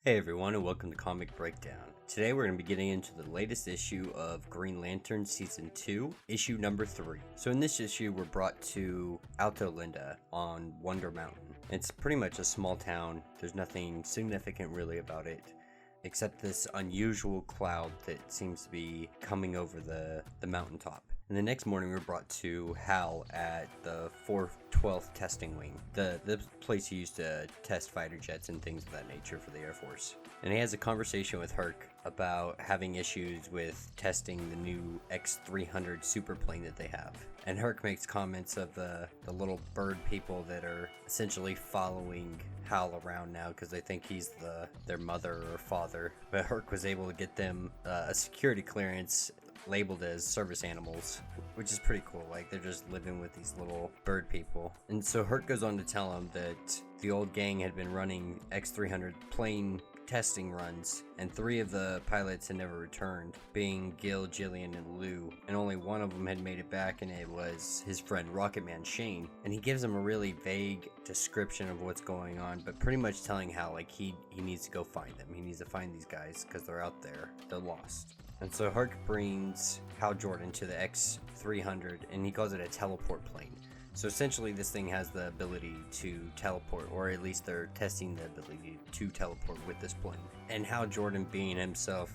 Hey everyone, and welcome to Comic Breakdown. Today we're going to be getting into the latest issue of Green Lantern Season 2, issue number 3. So in this issue we're brought to Alto Linda on Wonder Mountain. It's pretty much a small town. There's nothing significant really about it, except this unusual cloud that seems to be coming over the mountaintop. And the next morning we're brought to Hal at the 412th testing wing, the place he used to test fighter jets and things of that nature for the Air Force. And he has a conversation with Herc about having issues with testing the new X-300 superplane that they have. And Herc makes comments of the little bird people that are essentially following Hal around now because they think he's their mother or father. But Herc was able to get them a security clearance labeled as service animals, which is pretty cool. Like, they're just living with these little bird people. And so Herc goes on to tell him that the old gang had been running X-300 plane testing runs, and 3 of the pilots had never returned, being Gil, Jillian, and Lou, and only one of them had made it back, and it was his friend Rocketman Shane. And he gives him a really vague description of what's going on, but pretty much telling how like he needs to go find them. He needs to find these guys because they're out there, they're lost. And so Herc brings Hal Jordan to the X-300, and he calls it a teleport plane. So essentially this thing has the ability to teleport, or at least they're testing the ability to teleport with this plane. And Hal Jordan, being himself,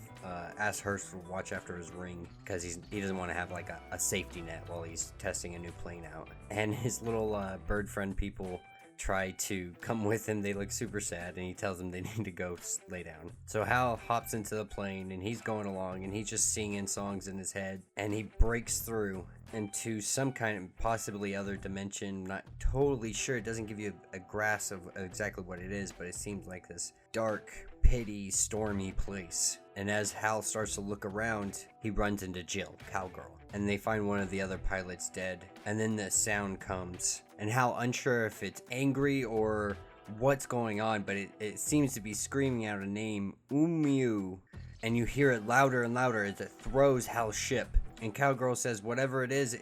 asks Herc to watch after his ring because he doesn't want to have like a safety net while he's testing a new plane out. And his little bird friend people try to come with him. They look super sad, and he tells them they need to go lay down. So Hal hops into the plane, and he's going along, and he's just singing songs in his head, and he breaks through into some kind of possibly other dimension. Not totally sure. It doesn't give you a grasp of exactly what it is, but it seems like this dark, pitty, stormy place. And as Hal starts to look around, he runs into Jill, Cowgirl, and they find one of the other pilots dead. And then the sound comes, and Hal, unsure if it's angry or what's going on, but it seems to be screaming out a name, Umiu, and you hear it louder and louder as it throws Hal's ship. And Cowgirl says whatever it is,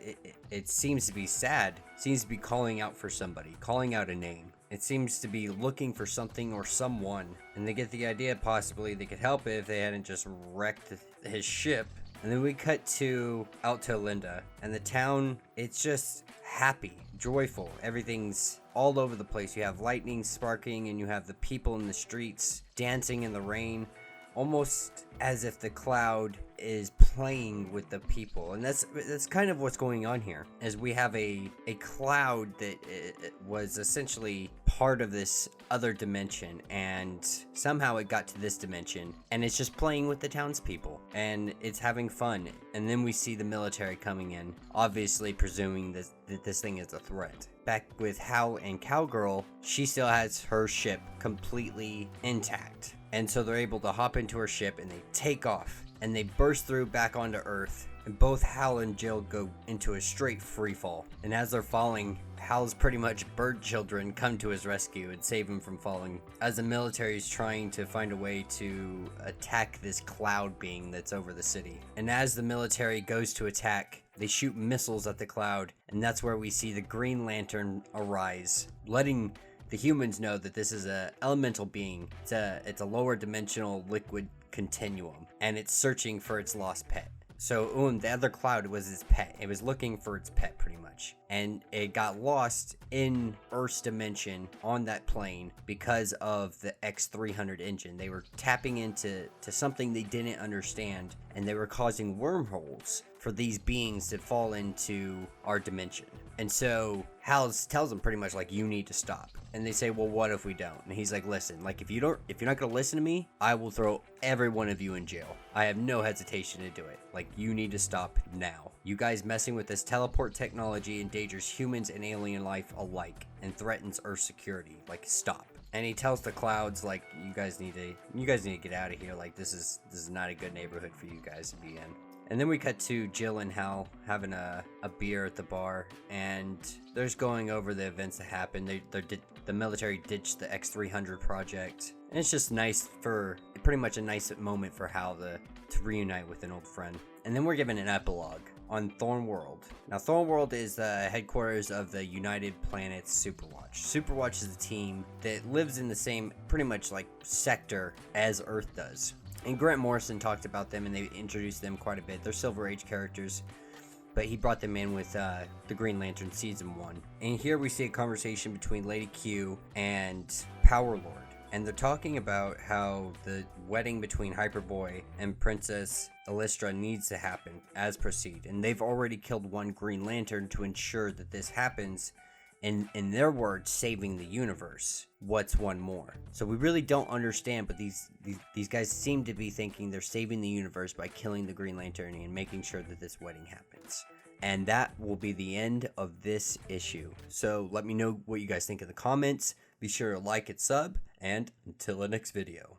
it seems to be sad, seems to be calling out for somebody, calling out a name. It seems to be looking for something or someone, and they get the idea possibly they could help it if they hadn't just wrecked his ship. And then we cut to Alto Linda, and the town, it's just happy, joyful. Everything's all over the place. You have lightning sparking, and you have the people in the streets dancing in the rain, almost as if the cloud is playing with the people. And that's kind of what's going on here, as we have a cloud that was essentially part of this other dimension, and somehow it got to this dimension, and it's just playing with the townspeople, and it's having fun. And then we see the military coming in, obviously presuming that this thing is a threat. Back with Hal and Cowgirl, she still has her ship completely intact, and so they're able to hop into her ship and they take off, and they burst through back onto Earth, and both Hal and Jill go into a straight free fall. And as they're falling, Hal's pretty much bird children come to his rescue and save him from falling, as the military is trying to find a way to attack this cloud being that's over the city. And as the military goes to attack, they shoot missiles at the cloud, and that's where we see the Green Lantern arise, letting the humans know that this is a elemental being. It's a lower dimensional liquid continuum, and it's searching for its lost pet. So the other cloud was its pet. It was looking for its pet pretty much, and it got lost in Earth's dimension on that plane because of the X-300 engine. They were tapping into something they didn't understand, and they were causing wormholes for these beings to fall into our dimension. And so Hal tells them pretty much like, you need to stop. And they say, well, what if we don't? And he's like, listen, like if you're not gonna listen to me, I will throw every one of you in jail. I have no hesitation to do it. Like, you need to stop now. You guys messing with this teleport technology endangers humans and alien life alike and threatens Earth's security. Like, stop. And he tells the clouds, like, you guys need to get out of here. Like, this is not a good neighborhood for you guys to be in. And then we cut to Jill and Hal having a beer at the bar, and they're just going over the events that happened. The military ditched the X-300 project, and it's just nice pretty much a nice moment for Hal to reunite with an old friend. And then we're given an epilogue on Thorn World. Now, Thorn World is the headquarters of the United Planets Superwatch. Superwatch is a team that lives in the same, pretty much like, sector as Earth does. And Grant Morrison talked about them, and they introduced them quite a bit. They're Silver Age characters, but he brought them in with the Green Lantern Season 1. And here we see a conversation between Lady Q and Power Lord. And they're talking about how the wedding between Hyperboy and Princess Illustra needs to happen as proceed. And they've already killed one Green Lantern to ensure that this happens. And in their words, saving the universe. What's one more? So we really don't understand, but these guys seem to be thinking they're saving the universe by killing the Green Lantern and making sure that this wedding happens. And that will be the end of this issue. So let me know what you guys think in the comments. Be sure to like and sub, and until the next video.